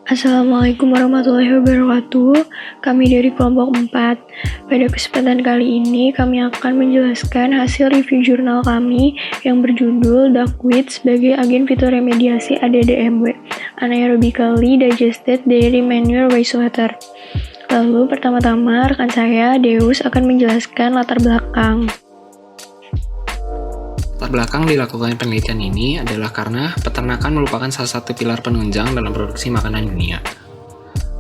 Assalamualaikum warahmatullahi wabarakatuh. Kami dari kelompok 4. Pada kesempatan kali ini, kami akan menjelaskan hasil review jurnal kami yang berjudul Duckweed sebagai agen fitoremediasi ADDMW, anaerobically digested dairy manure wastewater. Lalu, pertama-tama, rekan saya, Deus, akan menjelaskan latar belakang. Latar belakang dilakukan penelitian ini adalah karena peternakan merupakan salah satu pilar penunjang dalam produksi makanan dunia.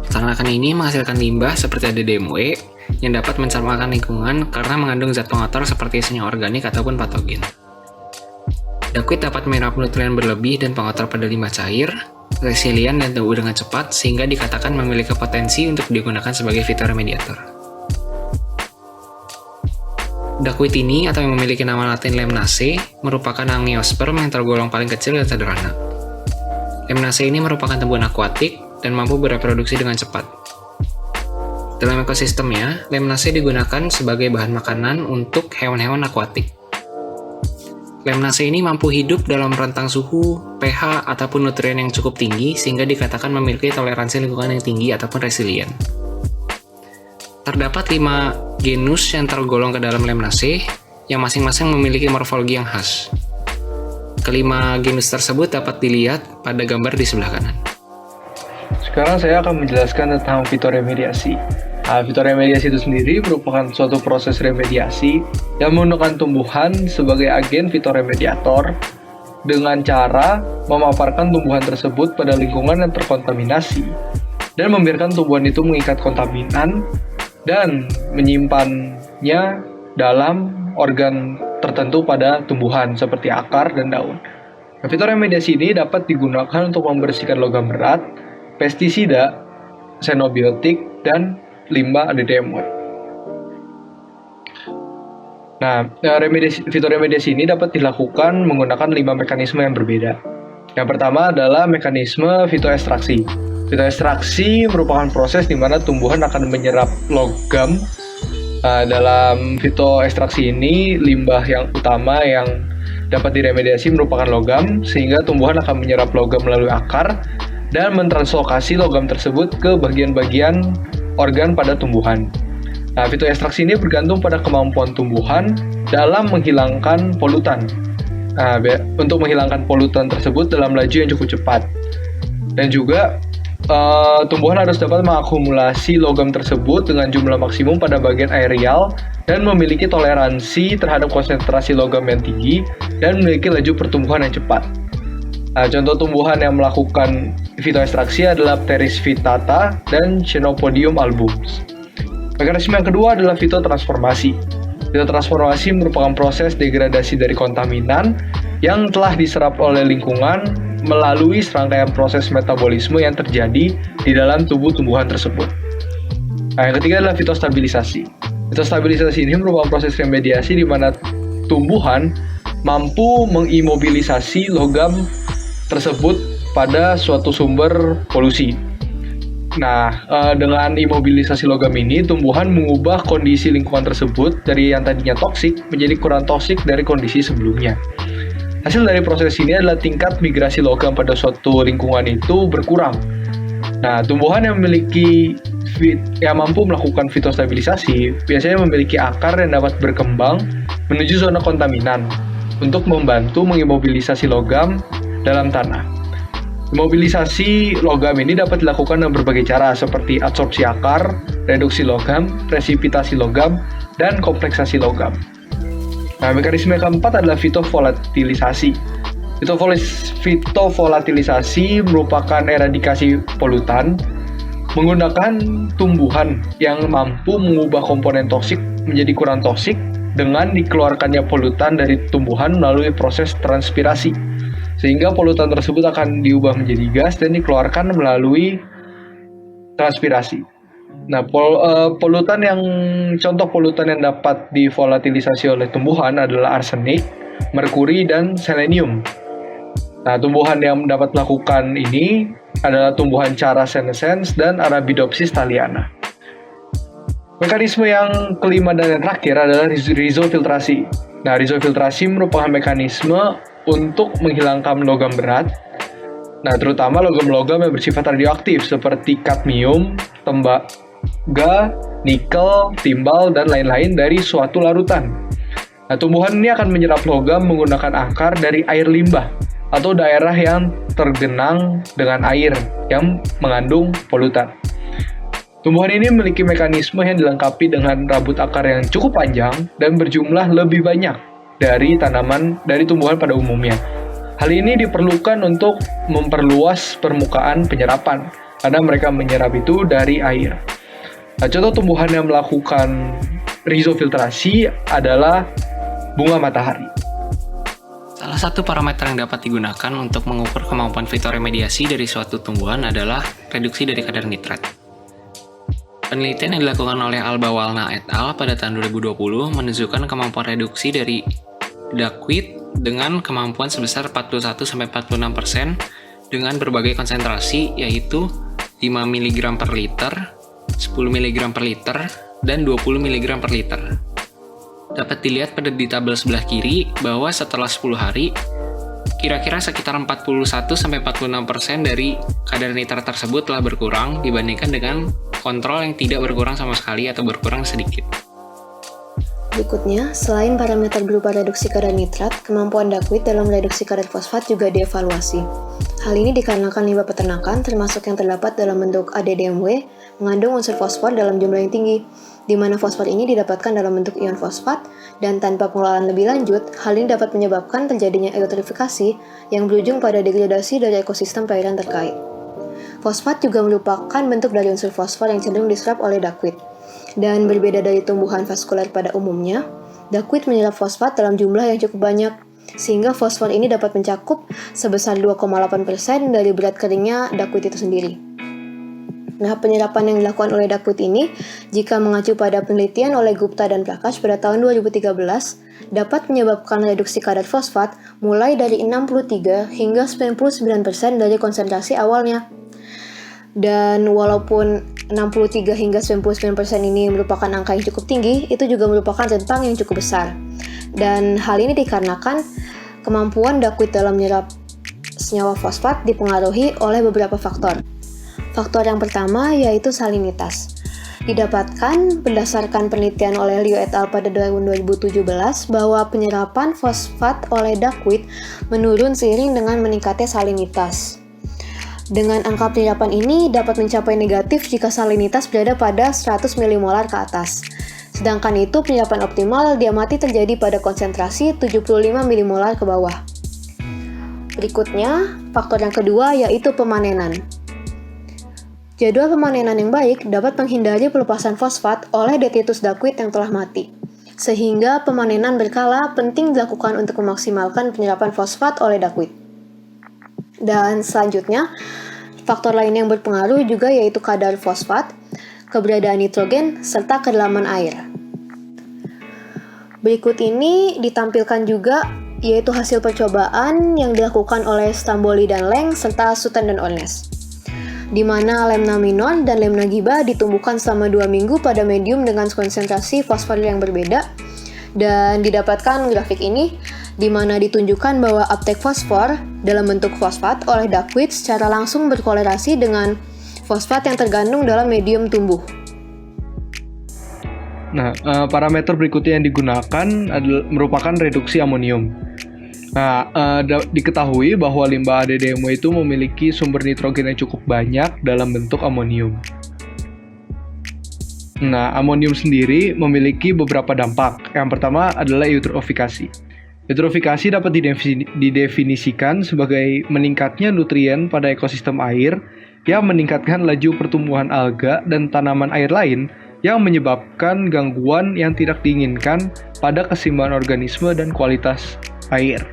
Peternakan ini menghasilkan limbah seperti ADDMW yang dapat mencernakan lingkungan karena mengandung zat pengotor seperti senyawa organik ataupun patogen. Duckweed dapat menyerap nutrien berlebih dan pengotor pada limbah cair, resilient dan tumbuh dengan cepat sehingga dikatakan memiliki potensi untuk digunakan sebagai fitoremediator. Duckweed ini atau yang memiliki nama latin Lemnaceae merupakan angiosperm yang tergolong paling kecil dan sederhana. Lemnaceae ini merupakan tumbuhan akuatik dan mampu bereproduksi dengan cepat. Dalam ekosistemnya, Lemnaceae digunakan sebagai bahan makanan untuk hewan-hewan akuatik. Lemnaceae ini mampu hidup dalam rentang suhu, pH, ataupun nutrien yang cukup tinggi sehingga dikatakan memiliki toleransi lingkungan yang tinggi ataupun resilient. Terdapat 5 genus yang tergolong ke dalam Lemnaceae yang masing-masing memiliki morfologi yang khas. Kelima genus tersebut dapat dilihat pada gambar di sebelah kanan. Sekarang saya akan menjelaskan tentang fitoremediasi. Fitoremediasi itu sendiri merupakan suatu proses remediasi yang menggunakan tumbuhan sebagai agen fitoremediator dengan cara memaparkan tumbuhan tersebut pada lingkungan yang terkontaminasi dan membiarkan tumbuhan itu mengikat kontaminan dan menyimpannya dalam organ tertentu pada tumbuhan seperti akar dan daun. Fitoremediasi ini dapat digunakan untuk membersihkan logam berat, pestisida, xenobiotik, dan limbah ADDMW. Nah, fitoremediasi ini dapat dilakukan menggunakan 5 mekanisme yang berbeda. Yang pertama adalah mekanisme fitoekstraksi. Fitoekstraksi merupakan proses di mana tumbuhan akan menyerap logam. Dalam fitoekstraksi ini, limbah yang utama yang dapat diremediasi merupakan logam, sehingga tumbuhan akan menyerap logam melalui akar dan mentranslokasi logam tersebut ke bagian-bagian organ pada tumbuhan. Nah, fitoekstraksi ini bergantung pada kemampuan tumbuhan dalam menghilangkan polutan. Untuk menghilangkan polutan tersebut dalam laju yang cukup cepat. Dan juga tumbuhan harus dapat mengakumulasi logam tersebut dengan jumlah maksimum pada bagian areal dan memiliki toleransi terhadap konsentrasi logam yang tinggi dan memiliki laju pertumbuhan yang cepat. Contoh tumbuhan yang melakukan fitoekstraksi adalah Pteris vittata dan Chenopodium albums. Mekanisme yang kedua adalah fitotransformasi. Fitotransformasi merupakan proses degradasi dari kontaminan yang telah diserap oleh lingkungan melalui serangkaian proses metabolisme yang terjadi di dalam tubuh tumbuhan tersebut. Yang ketiga adalah fitostabilisasi. Fitostabilisasi ini merupakan proses remediasi di mana tumbuhan mampu mengimobilisasi logam tersebut pada suatu sumber polusi. Dengan imobilisasi logam ini, tumbuhan mengubah kondisi lingkungan tersebut dari yang tadinya toksik menjadi kurang toksik dari kondisi sebelumnya. Hasil dari proses ini adalah tingkat migrasi logam pada suatu lingkungan itu berkurang. Tumbuhan yang mampu melakukan fitostabilisasi biasanya memiliki akar yang dapat berkembang menuju zona kontaminan untuk membantu mengimobilisasi logam dalam tanah. Imobilisasi logam ini dapat dilakukan dengan berbagai cara seperti adsorpsi akar, reduksi logam, presipitasi logam, dan kompleksasi logam. Mekanisme keempat adalah fitovolatilisi. Fitovolatilisi merupakan eradikasi polutan menggunakan tumbuhan yang mampu mengubah komponen toksik menjadi kurang toksik dengan dikeluarkannya polutan dari tumbuhan melalui proses transpirasi. Sehingga polutan tersebut akan diubah menjadi gas dan dikeluarkan melalui transpirasi. Contoh polutan yang dapat divolatilisasi oleh tumbuhan adalah arsenik, merkuri, dan selenium. Tumbuhan yang dapat melakukan ini adalah tumbuhan Chara senescens dan Arabidopsis thaliana. Mekanisme yang kelima dan yang terakhir adalah rizofiltrasi. Rizofiltrasi merupakan mekanisme untuk menghilangkan logam berat Nah, terutama logam-logam yang bersifat radioaktif seperti kadmium, tembaga, nikel, timbal, dan lain-lain dari suatu larutan. Nah, tumbuhan ini akan menyerap logam menggunakan akar dari air limbah atau daerah yang tergenang dengan air yang mengandung polutan. Tumbuhan ini memiliki mekanisme yang dilengkapi dengan rambut akar yang cukup panjang dan berjumlah lebih banyak dari tumbuhan pada umumnya. Hal ini diperlukan untuk memperluas permukaan penyerapan, karena mereka menyerap itu dari air. Nah, contoh tumbuhan yang melakukan rizofiltrasi adalah bunga matahari. Salah satu parameter yang dapat digunakan untuk mengukur kemampuan fitoremediasi dari suatu tumbuhan adalah reduksi dari kadar nitrat. Penelitian yang dilakukan oleh Alba Walna et al. Pada tahun 2020 menunjukkan kemampuan reduksi dari duckweed dengan kemampuan sebesar 41-46% dengan berbagai konsentrasi, yaitu 5 mg per liter, 10 mg per liter, dan 20 mg per liter. Dapat dilihat di tabel sebelah kiri bahwa setelah 10 hari, kira-kira sekitar 41-46% dari kadar nitrat tersebut telah berkurang dibandingkan dengan kontrol yang tidak berkurang sama sekali atau berkurang sedikit. Berikutnya, selain parameter berupa reduksi kadar nitrat, kemampuan duckweed dalam reduksi kadar fosfat juga dievaluasi. Hal ini dikarenakan limbah peternakan, termasuk yang terdapat dalam bentuk ADDMW, mengandung unsur fosfor dalam jumlah yang tinggi, di mana fosfor ini didapatkan dalam bentuk ion fosfat, dan tanpa pengelolaan lebih lanjut, hal ini dapat menyebabkan terjadinya eutrofikasi yang berujung pada degradasi dari ekosistem perairan terkait. Fosfat juga merupakan bentuk dari unsur fosfor yang cenderung diserap oleh duckweed. Dan berbeda dari tumbuhan vaskuler pada umumnya, duckweed menyerap fosfat dalam jumlah yang cukup banyak, sehingga fosfor ini dapat mencakup sebesar 2,8% dari berat keringnya duckweed itu sendiri. Nah, penyerapan yang dilakukan oleh duckweed ini, jika mengacu pada penelitian oleh Gupta dan Prakash pada tahun 2013, dapat menyebabkan reduksi kadar fosfat mulai dari 63 hingga 99% dari konsentrasi awalnya. Dan walaupun 63 hingga 99% ini merupakan angka yang cukup tinggi, itu juga merupakan rentang yang cukup besar. Dan hal ini dikarenakan kemampuan duckweed dalam menyerap senyawa fosfat dipengaruhi oleh beberapa faktor. Faktor yang pertama yaitu salinitas. Didapatkan berdasarkan penelitian oleh Liu et al. Pada tahun 2017 bahwa penyerapan fosfat oleh duckweed menurun seiring dengan meningkatnya salinitas. Dengan angka penyerapan ini dapat mencapai negatif jika salinitas berada pada 100 mmol ke atas. Sedangkan itu penyerapan optimal diamati terjadi pada konsentrasi 75 mmol ke bawah. Berikutnya, faktor yang kedua yaitu pemanenan. Jadwal pemanenan yang baik dapat menghindari pelepasan fosfat oleh detritus duckweed yang telah mati. Sehingga pemanenan berkala penting dilakukan untuk memaksimalkan penyerapan fosfat oleh duckweed. Dan selanjutnya, faktor lain yang berpengaruh juga yaitu kadar fosfat, keberadaan nitrogen, serta kedalaman air. Berikut ini ditampilkan juga yaitu hasil percobaan yang dilakukan oleh Stamboli dan Leng serta Sutton dan Ornes, di mana lemnaminon dan lemnagiba ditumbuhkan selama 2 minggu pada medium dengan konsentrasi fosfor yang berbeda, dan didapatkan grafik ini di mana ditunjukkan bahwa uptake fosfor dalam bentuk fosfat oleh duckweed secara langsung berkolerasi dengan fosfat yang terkandung dalam medium tumbuh. Nah, parameter berikutnya yang digunakan merupakan reduksi amonium. Nah, diketahui bahwa limbah ADDMW itu memiliki sumber nitrogen yang cukup banyak dalam bentuk amonium. Nah, amonium sendiri memiliki beberapa dampak. Yang pertama adalah eutrofikasi. Eutrofikasi dapat didefinisikan sebagai meningkatnya nutrien pada ekosistem air yang meningkatkan laju pertumbuhan alga dan tanaman air lain yang menyebabkan gangguan yang tidak diinginkan pada keseimbangan organisme dan kualitas air.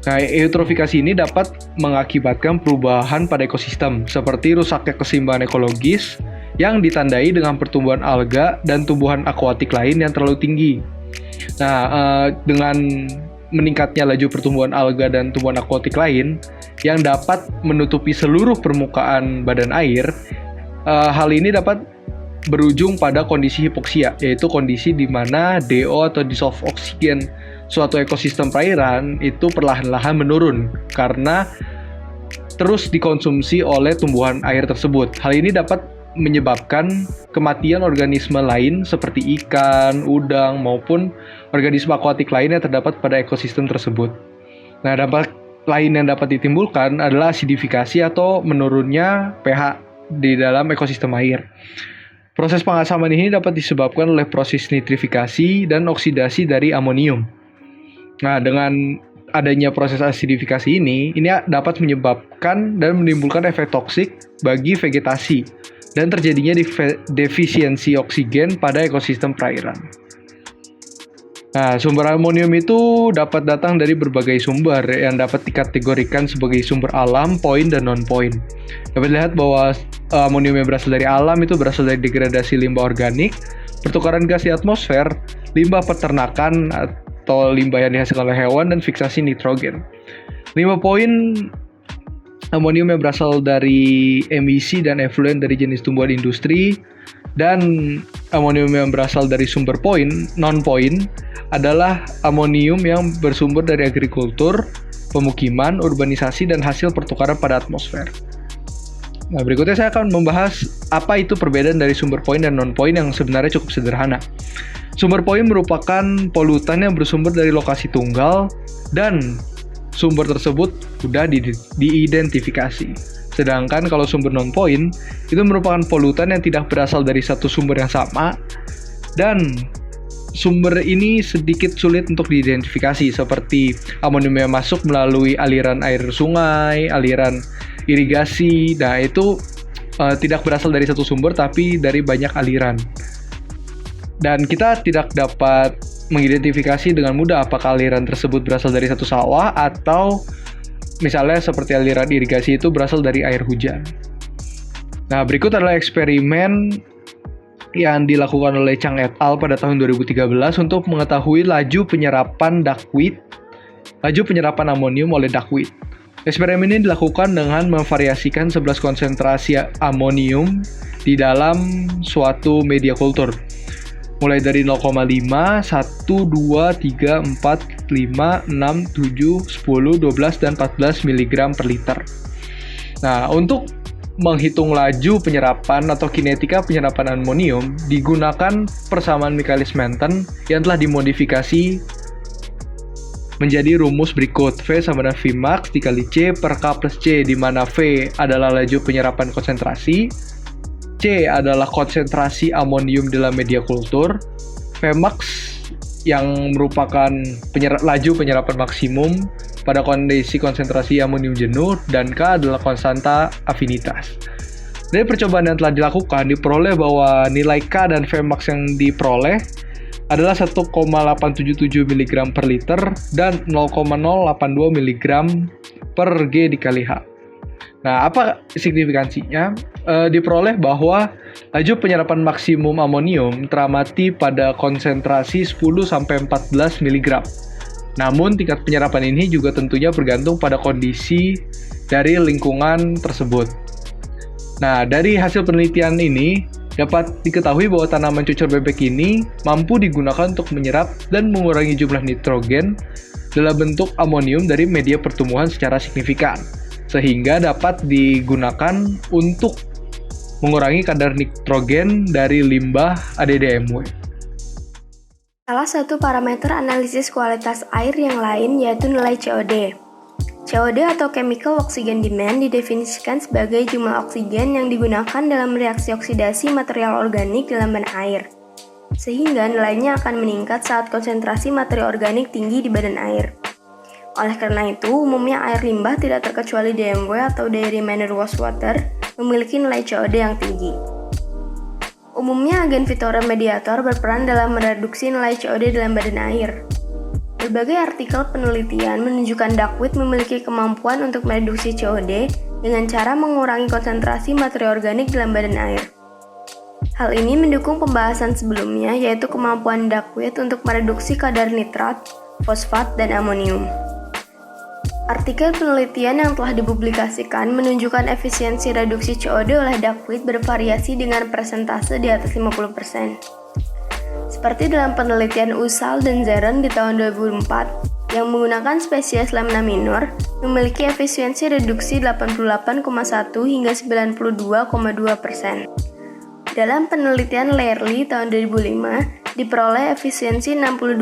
Nah, eutrofikasi ini dapat mengakibatkan perubahan pada ekosistem seperti rusaknya keseimbangan ekologis yang ditandai dengan pertumbuhan alga dan tumbuhan akuatik lain yang terlalu tinggi. Nah, dengan meningkatnya laju pertumbuhan alga dan tumbuhan akuatik lain yang dapat menutupi seluruh permukaan badan air, hal ini dapat berujung pada kondisi hipoksia, yaitu kondisi di mana DO atau dissolved oxygen suatu ekosistem perairan itu perlahan-lahan menurun karena terus dikonsumsi oleh tumbuhan air tersebut. Hal ini dapat menyebabkan kematian organisme lain seperti ikan, udang, maupun organisme akuatik lain yang terdapat pada ekosistem tersebut. Nah, dampak lain yang dapat ditimbulkan adalah asidifikasi atau menurunnya pH di dalam ekosistem air. Proses pengasaman ini dapat disebabkan oleh proses nitrifikasi dan oksidasi dari amonium. Nah, dengan adanya proses asidifikasi ini dapat menyebabkan dan menimbulkan efek toksik bagi vegetasi dan terjadinya defisiensi oksigen pada ekosistem perairan. Nah, sumber amonium itu dapat datang dari berbagai sumber yang dapat dikategorikan sebagai sumber alam, point, dan non-point. Dapat dilihat bahwa amonium yang berasal dari alam itu berasal dari degradasi limbah organik, pertukaran gas di atmosfer, limbah peternakan atau limbah yang dihasilkan oleh hewan, dan fiksasi nitrogen. 5 poin, amonium yang berasal dari emisi dan efluen dari jenis tumbuhan industri, dan amonium yang berasal dari sumber non-point adalah amonium yang bersumber dari agrikultur, pemukiman, urbanisasi, dan hasil pertukaran pada atmosfer. Nah, berikutnya saya akan membahas apa itu perbedaan dari sumber point dan non-point yang sebenarnya cukup sederhana. Sumber point merupakan polutan yang bersumber dari lokasi tunggal dan sumber tersebut sudah diidentifikasi. Sedangkan kalau sumber non-point itu merupakan polutan yang tidak berasal dari satu sumber yang sama dan sumber ini sedikit sulit untuk diidentifikasi, seperti amonium yang masuk melalui aliran air sungai, aliran irigasi. Nah, itu tidak berasal dari satu sumber tapi dari banyak aliran. Dan kita tidak dapat mengidentifikasi dengan mudah apakah aliran tersebut berasal dari satu sawah atau misalnya seperti aliran irigasi itu berasal dari air hujan. Nah, berikut adalah eksperimen yang dilakukan oleh Chang et al. Pada tahun 2013 untuk mengetahui laju penyerapan amonium oleh duckweed. Eksperimen ini dilakukan dengan memvariasikan 11 konsentrasi amonium di dalam suatu media kultur. Mulai dari 0,5, 1, 2, 3, 4, 5, 6, 7, 10, 12, dan 14 mg per liter. Nah, untuk menghitung laju penyerapan atau kinetika penyerapan amonium, digunakan persamaan Michaelis-Menten yang telah dimodifikasi menjadi rumus berikut. V sama dengan Vmax dikali C per K plus C, di mana V adalah laju penyerapan konsentrasi, C adalah konsentrasi amonium dalam media kultur, Vmax yang merupakan laju penyerapan maksimum pada kondisi konsentrasi amonium jenuh, dan K adalah konstanta afinitas. Dari percobaan yang telah dilakukan, diperoleh bahwa nilai K dan Vmax yang diperoleh adalah 1,877 mg per liter dan 0,082 mg per G dikali H. Nah, apa signifikansinya? Diperoleh bahwa laju penyerapan maksimum amonium teramati pada konsentrasi 10-14 mg. Namun, tingkat penyerapan ini juga tentunya bergantung pada kondisi dari lingkungan tersebut. Nah, dari hasil penelitian ini, dapat diketahui bahwa tanaman cucur bebek ini mampu digunakan untuk menyerap dan mengurangi jumlah nitrogen dalam bentuk amonium dari media pertumbuhan secara signifikan, sehingga dapat digunakan untuk mengurangi kadar nitrogen dari limbah ADDMW. Salah satu parameter analisis kualitas air yang lain yaitu nilai COD. COD atau Chemical Oxygen Demand didefinisikan sebagai jumlah oksigen yang digunakan dalam reaksi oksidasi material organik dalam badan air, sehingga nilainya akan meningkat saat konsentrasi materi organik tinggi di badan air. Oleh karena itu, umumnya air limbah tidak terkecuali DMW atau Dairy Manure Wastewater memiliki nilai COD yang tinggi. Umumnya agen fitoremediator berperan dalam mereduksi nilai COD dalam badan air. Berbagai artikel penelitian menunjukkan duckweed memiliki kemampuan untuk mereduksi COD dengan cara mengurangi konsentrasi materi organik dalam badan air. Hal ini mendukung pembahasan sebelumnya, yaitu kemampuan duckweed untuk mereduksi kadar nitrat, fosfat, dan amonium. Artikel penelitian yang telah dipublikasikan menunjukkan efisiensi reduksi COD oleh duckweed bervariasi dengan persentase di atas 50%. Seperti dalam penelitian Ussal dan Zeren di tahun 2004, yang menggunakan spesies lamina minor memiliki efisiensi reduksi 88,1 hingga 92,2%. Dalam penelitian Layerly tahun 2005, diperoleh efisiensi 62%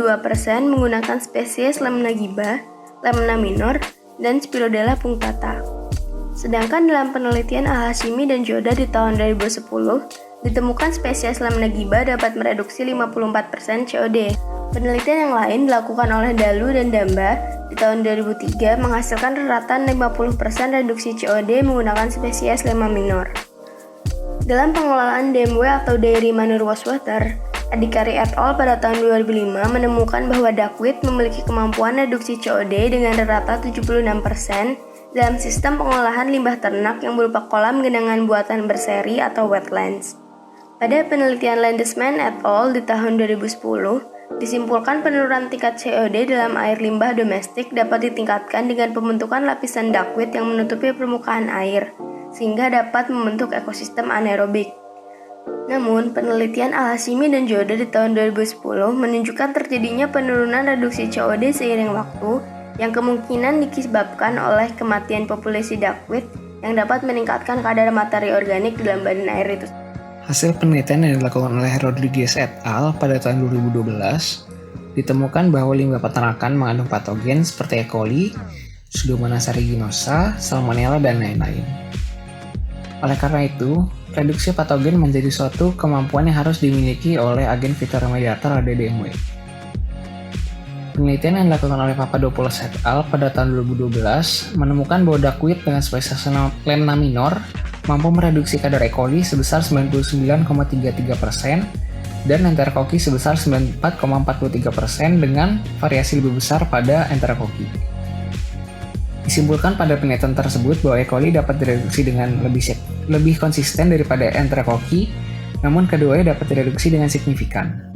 menggunakan spesies lamina giba, lamina minor, dan Spirodela punctata. Sedangkan dalam penelitian Al-Hashimi dan Joda di tahun 2010, ditemukan spesies lamina giba dapat mereduksi 54% COD. Penelitian yang lain dilakukan oleh Dalu dan Damba di tahun 2003 menghasilkan rata 50% reduksi COD menggunakan spesies lamina minor. Dalam pengelolaan DMW atau Dairy Manure Wastewater, Adhikari et al. Pada tahun 2005 menemukan bahwa duckweed memiliki kemampuan reduksi COD dengan rata 76% dalam sistem pengolahan limbah ternak yang berupa kolam genangan buatan berseri atau wetlands. Pada penelitian Landesman et al. Di tahun 2010, disimpulkan penurunan tingkat COD dalam air limbah domestik dapat ditingkatkan dengan pembentukan lapisan duckweed yang menutupi permukaan air, sehingga dapat membentuk ekosistem anaerobik. Namun, penelitian Al-Hashimi dan Joda di tahun 2010 menunjukkan terjadinya penurunan reduksi COD seiring waktu yang kemungkinan disebabkan oleh kematian populasi duckweed yang dapat meningkatkan kadar materi organik dalam badan air itu. Hasil penelitian yang dilakukan oleh Rodriguez et al. Pada tahun 2012 ditemukan bahwa limbah peternakan mengandung patogen seperti E. coli, Pseudomonas aeruginosa, Salmonella, dan lain-lain. Oleh karena itu, reduksi patogen menjadi suatu kemampuan yang harus dimiliki oleh agen fitoremediator atau DMW. Penelitian yang dilakukan oleh Papadopoulos et al. Pada tahun 2012 menemukan bahwa duckweed dengan spesies lamina minor mampu mereduksi kadar E. coli sebesar 99,33% dan Enterococcus sebesar 94,43% dengan variasi lebih besar pada Enterococcus. Disimpulkan pada penelitian tersebut bahwa E. coli dapat direduksi dengan lebih konsisten daripada Enterococcus, namun keduanya dapat direduksi dengan signifikan.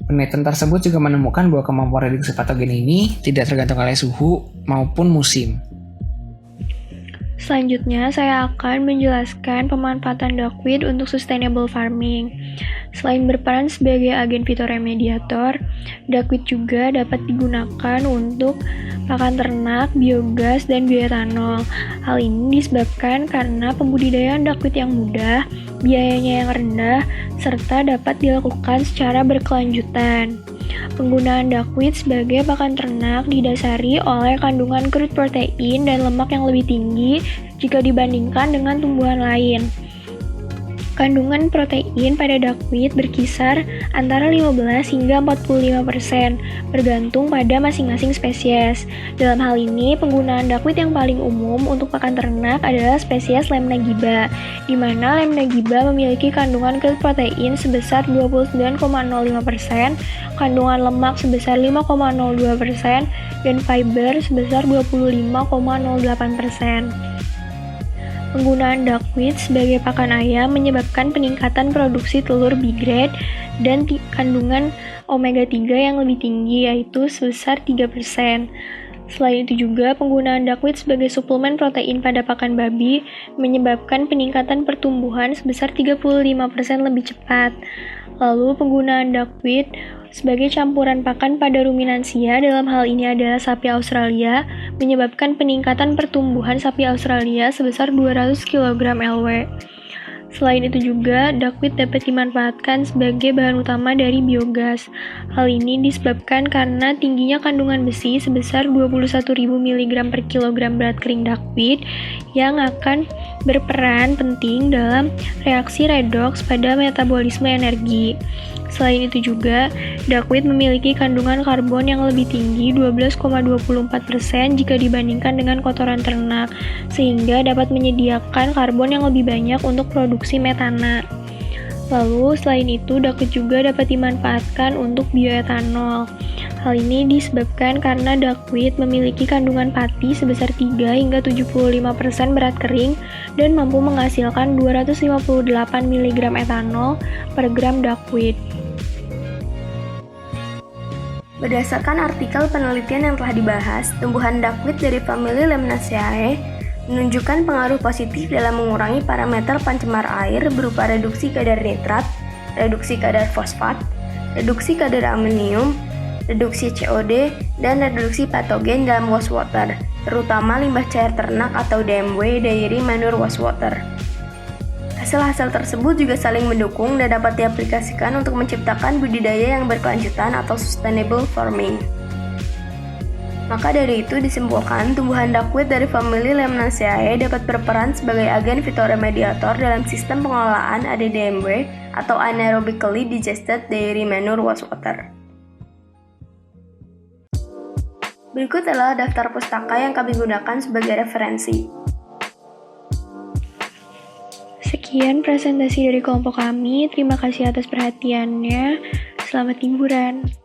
Penelitian tersebut juga menemukan bahwa kemampuan reduksi patogen ini tidak tergantung oleh suhu maupun musim. Selanjutnya, saya akan menjelaskan pemanfaatan duckweed untuk sustainable farming. Selain berperan sebagai agen fitoremediator, duckweed juga dapat digunakan untuk pakan ternak, biogas, dan bioetanol. Hal ini disebabkan karena pembudidayaan duckweed yang mudah, biayanya yang rendah, serta dapat dilakukan secara berkelanjutan. Penggunaan duckweed sebagai pakan ternak didasari oleh kandungan crude protein dan lemak yang lebih tinggi jika dibandingkan dengan tumbuhan lain. Kandungan protein pada duckweed berkisar antara 15 hingga 45%, bergantung pada masing-masing spesies. Dalam hal ini, penggunaan duckweed yang paling umum untuk pakan ternak adalah spesies Lamina giba, di mana Lamina giba memiliki kandungan crude protein sebesar 29,05%, kandungan lemak sebesar 5,02%, dan fiber sebesar 25,08%. Penggunaan duckweed sebagai pakan ayam menyebabkan peningkatan produksi telur B grade dan kandungan omega 3 yang lebih tinggi, yaitu sebesar 3%. Selain itu juga, penggunaan duckweed sebagai suplemen protein pada pakan babi menyebabkan peningkatan pertumbuhan sebesar 35% lebih cepat. Lalu, penggunaan duckweed sebagai campuran pakan pada ruminansia, dalam hal ini adalah sapi Australia, menyebabkan peningkatan pertumbuhan sapi Australia sebesar 200 kg LW. Selain itu juga, duckweed dapat dimanfaatkan sebagai bahan utama dari biogas. Hal ini disebabkan karena tingginya kandungan besi sebesar 21.000 mg per kilogram berat kering duckweed yang akan berperan penting dalam reaksi redoks pada metabolisme energi. Selain itu juga, duckweed memiliki kandungan karbon yang lebih tinggi 12,24% jika dibandingkan dengan kotoran ternak, sehingga dapat menyediakan karbon yang lebih banyak untuk produksi metana. Lalu, selain itu, duckweed juga dapat dimanfaatkan untuk bioetanol. Hal ini disebabkan karena duckweed memiliki kandungan pati sebesar 3 hingga 75% berat kering dan mampu menghasilkan 258 mg etanol per gram duckweed. Berdasarkan artikel penelitian yang telah dibahas, tumbuhan duckweed dari famili Lemnaceae menunjukkan pengaruh positif dalam mengurangi parameter pencemar air berupa reduksi kadar nitrat, reduksi kadar fosfat, reduksi kadar amonium, reduksi COD, dan reduksi patogen dalam wastewater, terutama limbah cair ternak atau DMW (Dairy Manure Wastewater). Hasil-hasil tersebut juga saling mendukung dan dapat diaplikasikan untuk menciptakan budidaya yang berkelanjutan atau sustainable farming. Maka dari itu disimpulkan, tumbuhan duckweed dari famili Lemnaceae dapat berperan sebagai agen fitoremediator dalam sistem pengelolaan ADDMW atau anaerobically digested dairy manure wastewater. Berikut adalah daftar pustaka yang kami gunakan sebagai referensi. Sekian presentasi dari kelompok kami. Terima kasih atas perhatiannya. Selamat liburan.